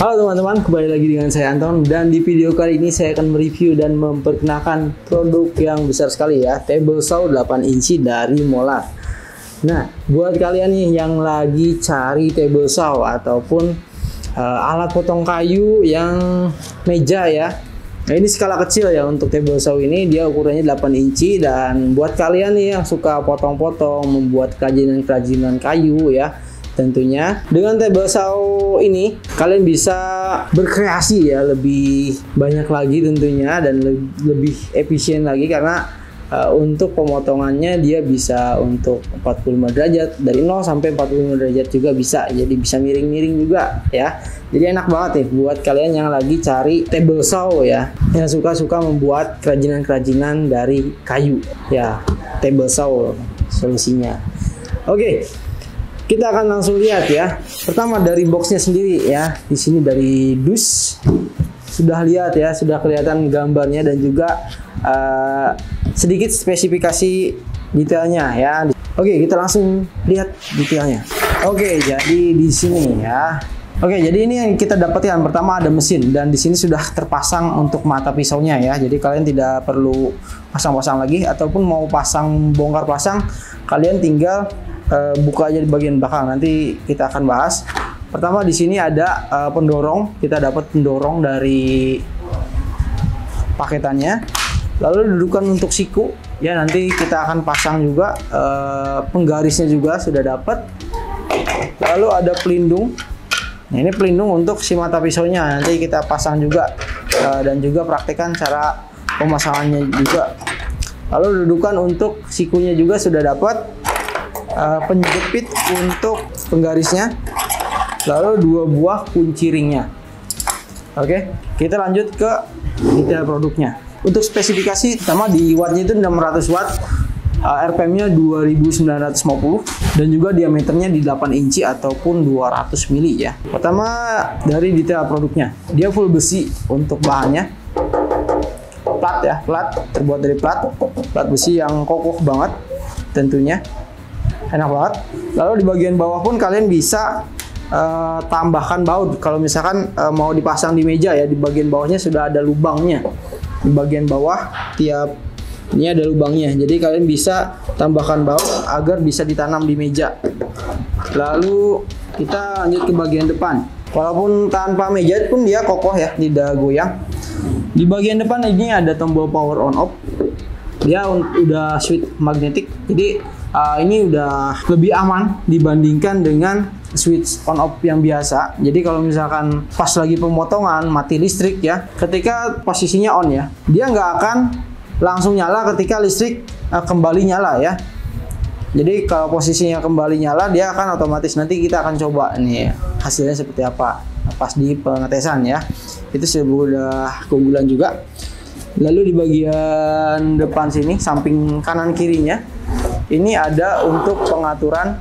Halo teman-teman, kembali lagi dengan saya Anton, dan di video kali ini saya akan mereview dan memperkenalkan produk yang besar sekali ya, table saw 8 inci dari Molar. Nah, buat kalian nih yang lagi cari table saw ataupun alat potong kayu yang meja ya. Nah, ini skala kecil ya untuk table saw ini, dia ukurannya 8 inci, dan buat kalian nih yang suka potong-potong, membuat kerajinan-kerajinan kayu ya, tentunya dengan table saw ini kalian bisa berkreasi ya, lebih banyak lagi tentunya, dan lebih efisien lagi karena untuk pemotongannya dia bisa untuk 45 derajat, dari 0 sampai 45 derajat juga bisa, jadi bisa miring-miring juga ya. Jadi enak banget nih buat kalian yang lagi cari table saw ya, yang suka-suka membuat kerajinan-kerajinan dari kayu ya. Table saw solusinya. Oke. Kita akan langsung lihat ya. Pertama dari boxnya sendiri ya. Di sini dari dus sudah lihat ya, sudah kelihatan gambarnya dan juga sedikit spesifikasi detailnya ya. Oke, kita langsung lihat detailnya. Oke, jadi di sini ya. Oke, jadi ini yang kita dapatkan. Pertama ada mesin, dan di sini sudah terpasang untuk mata pisaunya ya. Jadi kalian tidak perlu pasang-pasang lagi, ataupun mau pasang bongkar pasang, kalian tinggal buka aja di bagian belakang. Nanti kita akan bahas. Pertama di sini ada pendorong. Kita dapat pendorong dari paketannya. Lalu dudukan untuk siku ya, nanti kita akan pasang juga. Penggarisnya juga sudah dapat. Lalu ada pelindung. Nah, ini pelindung untuk si mata pisaunya, nanti kita pasang juga, dan juga praktekkan cara pemasangannya juga. Lalu dudukan untuk sikunya juga sudah dapat. Penjepit untuk penggarisnya, lalu 2 buah kunci ringnya. Oke, kita lanjut ke detail produknya. Untuk spesifikasi, pertama di wattnya itu 600 watt, RPM-nya 2950, dan juga diameternya di 8 inci ataupun 200 mili ya. Pertama dari detail produknya, dia full besi untuk bahannya, plat ya, plat terbuat dari plat besi yang kokoh banget tentunya. Enak banget. Lalu di bagian bawah pun kalian bisa tambahkan baut kalau misalkan mau dipasang di meja ya. Di bagian bawahnya sudah ada lubangnya. Di bagian bawah tiap ini ada lubangnya, jadi kalian bisa tambahkan baut agar bisa ditanam di meja. Lalu kita lanjut ke bagian depan. Walaupun tanpa meja pun dia kokoh ya, tidak goyang. Di bagian depan ini ada tombol power on off. Dia udah switch magnetik, jadi ini udah lebih aman dibandingkan dengan switch on off yang biasa. Jadi kalau misalkan pas lagi pemotongan mati listrik ya, ketika posisinya on ya, dia nggak akan langsung nyala ketika listrik kembali nyala ya. Jadi kalau posisinya kembali nyala, dia akan otomatis. Nanti kita akan coba nih hasilnya seperti apa pas di pengetesan ya. Itu sudah keunggulan juga. Lalu di bagian depan sini, samping kanan kirinya, ini ada untuk pengaturan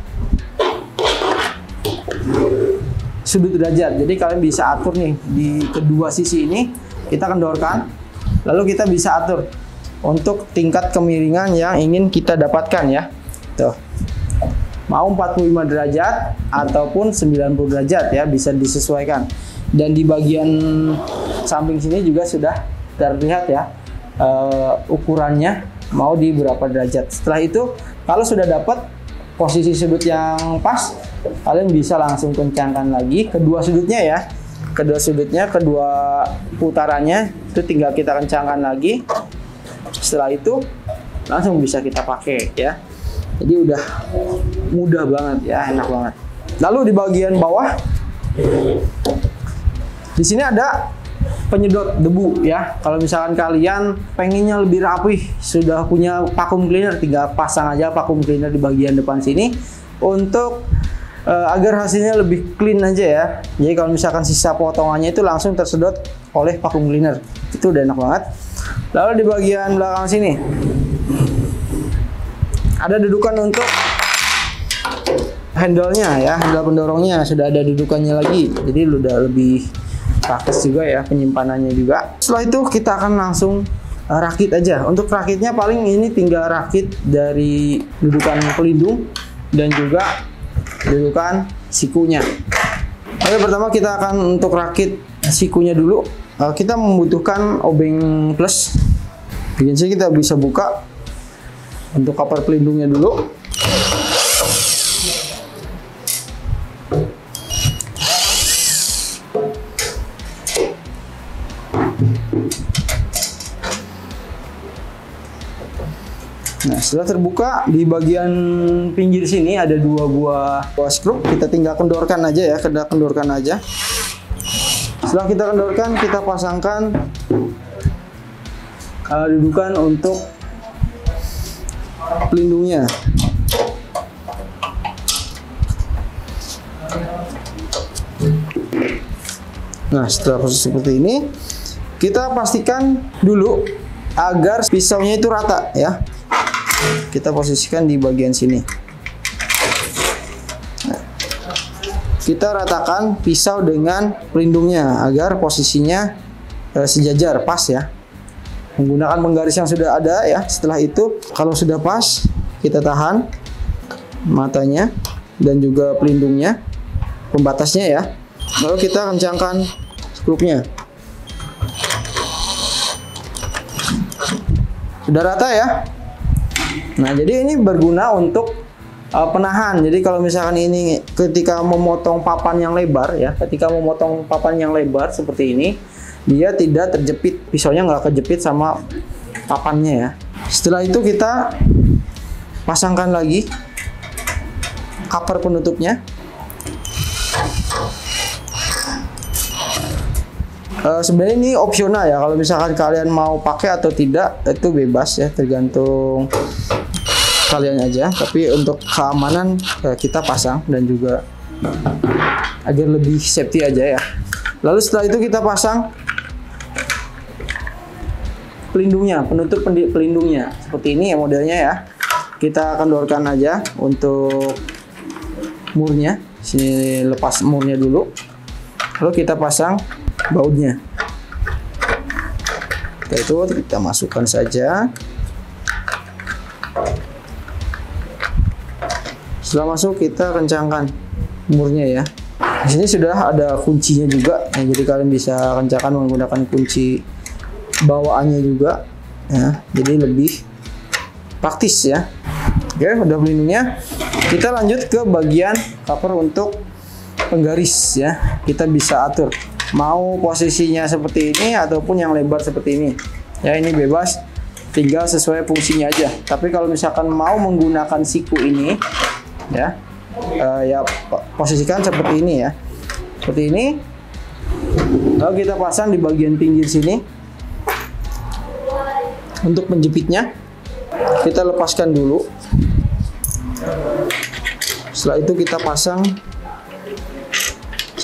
sudut derajat. Jadi kalian bisa atur nih di kedua sisi ini, kita kendorkan, lalu kita bisa atur untuk tingkat kemiringan yang ingin kita dapatkan ya. Tuh, mau 45 derajat ataupun 90 derajat ya, bisa disesuaikan. Dan di bagian samping sini juga sudah terlihat ya ukurannya mau di berapa derajat. Setelah itu kalau sudah dapat posisi sudut yang pas, kalian bisa langsung kencangkan lagi kedua sudutnya ya. Kedua sudutnya, kedua putarannya itu tinggal kita kencangkan lagi. Setelah itu langsung bisa kita pakai ya. Jadi udah mudah banget ya, enak banget. Lalu di bagian bawah di sini ada penyedot debu ya. Kalau misalkan kalian pengennya lebih rapih, sudah punya vacuum cleaner, tinggal pasang aja vacuum cleaner di bagian depan sini untuk agar hasilnya lebih clean aja ya. Jadi kalau misalkan sisa potongannya itu langsung tersedot oleh vacuum cleaner, itu udah enak banget. Lalu di bagian belakang sini ada dudukan untuk handle-nya ya, handle pendorongnya sudah ada dudukannya lagi. Jadi udah lebih praktis juga ya, penyimpanannya juga. Setelah itu kita akan langsung rakit aja. Untuk rakitnya paling ini tinggal rakit dari dudukan pelindung dan juga dudukan sikunya. Oke, pertama kita akan untuk rakit sikunya dulu. Kita membutuhkan obeng plus. Biasanya kita bisa buka untuk cover pelindungnya dulu. Nah, setelah terbuka di bagian pinggir sini ada dua buah skrup. Kita tinggal kendorkan aja ya, kita kendorkan aja. Setelah kita kendorkan, kita pasangkan dudukan untuk pelindungnya. Nah, setelah proses seperti ini, kita pastikan dulu agar pisaunya itu rata ya. Kita posisikan di bagian sini. Nah, kita ratakan pisau dengan pelindungnya agar posisinya sejajar, pas ya. Menggunakan penggaris yang sudah ada ya. Setelah itu, kalau sudah pas, kita tahan matanya dan juga pelindungnya, pembatasnya ya. Lalu kita kencangkan skrupnya. Sudah rata ya. Nah, jadi ini berguna untuk penahan. Jadi kalau misalkan ini ketika memotong papan yang lebar ya, ketika memotong papan yang lebar seperti ini, dia tidak terjepit, pisaunya nggak kejepit sama papannya ya. Setelah itu kita pasangkan lagi cover penutupnya. Sebenarnya ini opsional ya, kalau misalkan kalian mau pakai atau tidak itu bebas ya, tergantung kalian aja. Tapi untuk keamanan kita pasang dan juga agar lebih safety aja ya. Lalu setelah itu kita pasang pelindungnya, penutup pelindungnya seperti ini ya modelnya ya. Kita kendorkan aja untuk murnya. Sini lepas murnya dulu. Lalu kita pasang bautnya. Setelah itu kita masukkan saja. Setelah masuk kita kencangkan murnya ya. Di sini sudah ada kuncinya juga. Nah, jadi kalian bisa kencangkan menggunakan kunci bawaannya juga ya. Jadi lebih praktis ya. Oke, udah pelindungnya. Kita lanjut ke bagian cover untuk penggaris ya. Kita bisa atur mau posisinya seperti ini ataupun yang lebar seperti ini ya. Ini bebas, tinggal sesuai fungsinya aja. Tapi kalau misalkan mau menggunakan siku ini ya, ya posisikan seperti ini ya, seperti ini. Lalu kita pasang di bagian pinggir sini. Untuk menjepitnya kita lepaskan dulu. Setelah itu kita pasang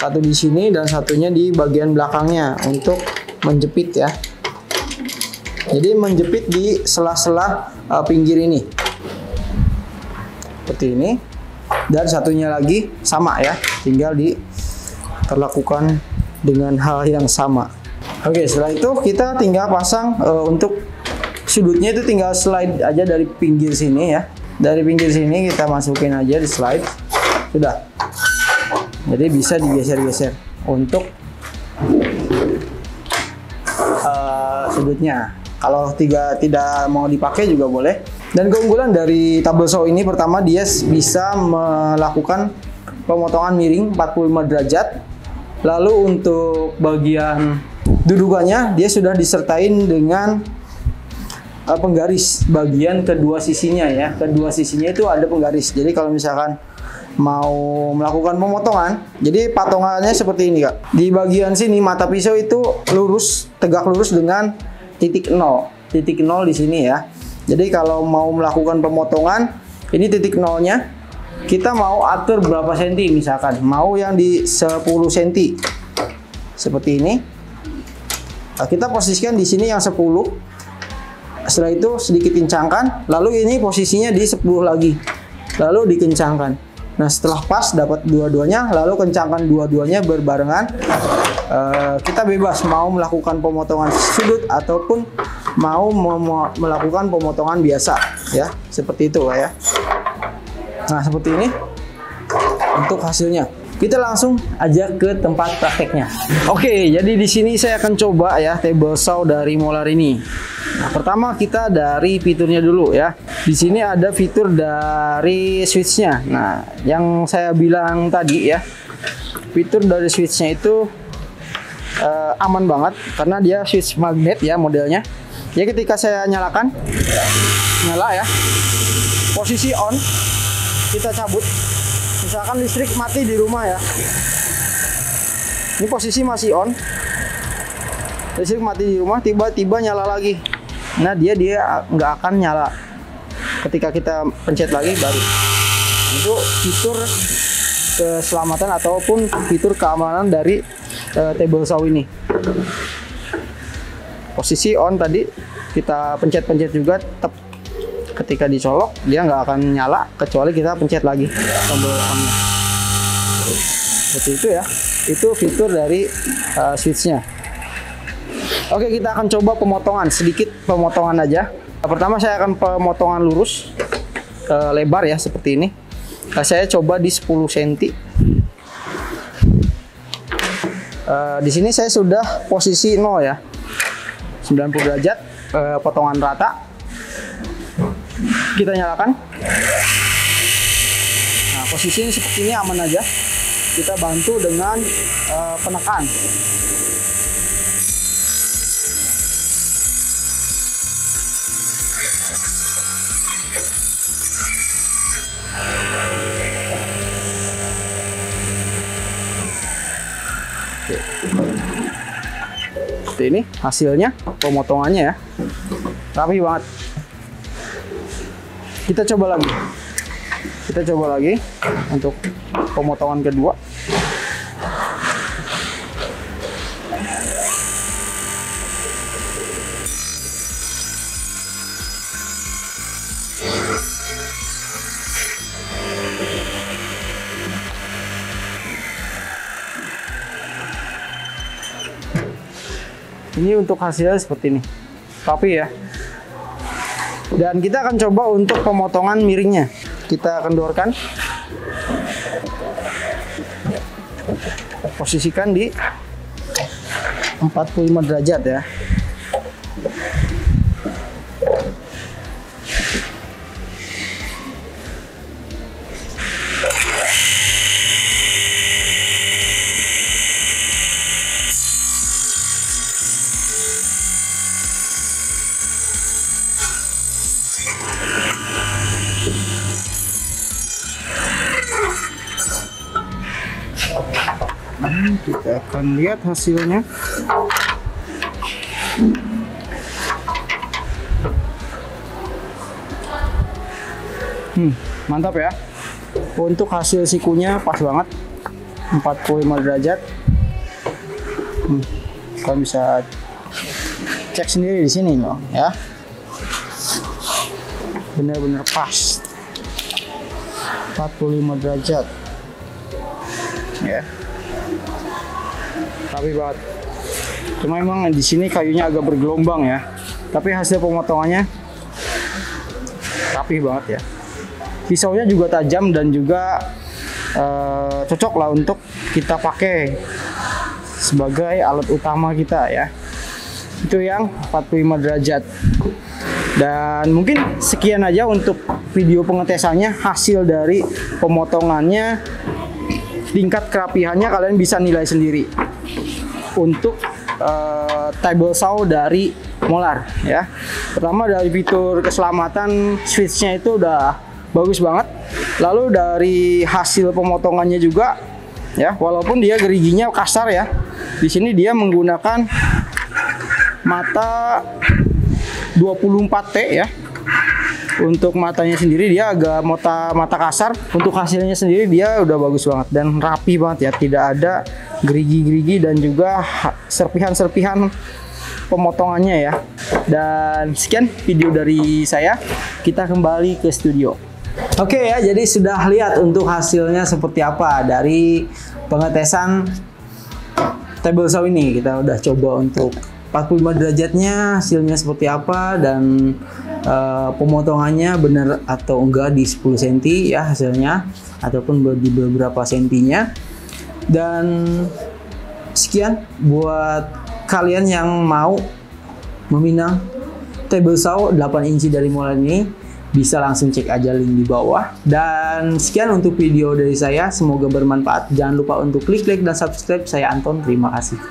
satu di sini dan satunya di bagian belakangnya untuk menjepit ya. Jadi menjepit di sela-sela pinggir ini seperti ini. Dan satunya lagi sama ya, tinggal diperlakukan dengan hal yang sama. Oke, setelah itu kita tinggal pasang untuk sudutnya itu tinggal slide aja dari pinggir sini ya. Dari pinggir sini kita masukin aja di slide. Sudah. Jadi bisa digeser-geser untuk sudutnya. Kalau tidak mau dipakai juga boleh. Dan keunggulan dari tabel saw ini pertama dia bisa melakukan pemotongan miring 45 derajat. Lalu untuk bagian dudukannya dia sudah disertain dengan penggaris bagian kedua sisinya ya. Kedua sisinya itu ada penggaris. Jadi kalau misalkan mau melakukan pemotongan, jadi patongannya seperti ini Kak. Di bagian sini mata pisau itu lurus, tegak lurus dengan titik 0. Titik 0 di sini ya. Jadi kalau mau melakukan pemotongan, ini titik 0-nya. Kita mau atur berapa senti misalkan, mau yang di 10 cm. Seperti ini. Nah, kita posisikan di sini yang 10. Setelah itu sedikit kencangkan, lalu ini posisinya di 10 lagi. Lalu dikencangkan. Nah, setelah pas dapat dua-duanya, lalu kencangkan dua-duanya berbarengan. Kita bebas mau melakukan pemotongan sudut ataupun mau melakukan pemotongan biasa ya, seperti itu ya. Nah, seperti ini untuk hasilnya. kita langsung aja ke tempat prakteknya. Oke, jadi di sini saya akan coba ya table saw dari Molar ini. Nah, pertama kita dari fiturnya dulu ya. Di sini ada fitur dari switchnya. Nah, yang saya bilang tadi ya, fitur dari switchnya itu aman banget karena dia switch magnet ya modelnya. Ya ketika saya nyalakan, nyala ya. Posisi on, kita cabut. Misalkan listrik mati di rumah ya, ini posisi masih on, listrik mati di rumah, tiba-tiba nyala lagi. Nah dia nggak akan nyala ketika kita pencet lagi baru. Itu fitur keselamatan ataupun fitur keamanan dari table saw ini. Posisi on tadi kita pencet-pencet juga tetap. Ketika dicolok dia nggak akan nyala kecuali kita pencet lagi tombol on-nya. Seperti itu ya. Itu fitur dari switchnya. Oke, kita akan coba pemotongan, sedikit pemotongan aja. Pertama saya akan pemotongan lurus lebar ya seperti ini. Saya coba di 10 cm. Di sini saya sudah posisi 0 ya, 90 derajat, potongan rata. Kita nyalakan. Nah, posisinya seperti ini aman aja. Kita bantu dengan penekan. Oke. Seperti ini hasilnya pemotongannya ya. Rapi banget. Kita coba lagi untuk pemotongan kedua. Ini untuk hasilnya seperti ini, rapi ya. Dan kita akan coba untuk pemotongan miringnya. Kita kendorkan, posisikan di 45 derajat ya. Kita akan lihat hasilnya. Mantap ya. Untuk hasil sikunya pas banget, 45 derajat. Kalian bisa cek sendiri di sini loh ya. Benar-benar pas, 45 derajat ya. Rapi banget. Cuma emang di sini kayunya agak bergelombang ya. Tapi hasil pemotongannya rapi banget ya. Pisaunya juga tajam dan juga cocok lah untuk kita pakai sebagai alat utama kita ya. Itu yang 45 derajat. Dan mungkin sekian aja untuk video pengetesannya. Hasil dari pemotongannya, tingkat kerapihannya kalian bisa nilai sendiri. Untuk table saw dari Molar ya. Pertama dari fitur keselamatan, switchnya itu udah bagus banget. Lalu dari hasil pemotongannya juga ya, walaupun dia geriginya kasar ya. Di sini dia menggunakan mata 24T ya. Untuk matanya sendiri dia agak mata kasar. Untuk hasilnya sendiri dia udah bagus banget dan rapi banget ya. Tidak ada gerigi-gerigi dan juga serpihan-serpihan pemotongannya ya. Dan sekian video dari saya. Kita kembali ke studio. Oke ya, jadi sudah lihat untuk hasilnya seperti apa dari pengetesan table saw ini. Kita udah coba untuk 45 derajatnya hasilnya seperti apa, dan pemotongannya benar atau enggak di 10 cm ya hasilnya, ataupun di beberapa sentinya. Dan sekian buat kalian yang mau meminang table saw 8 inci dari Molen ini, bisa langsung cek aja link di bawah. Dan sekian untuk video dari saya, semoga bermanfaat. Jangan lupa untuk klik like dan subscribe. Saya Anton, terima kasih.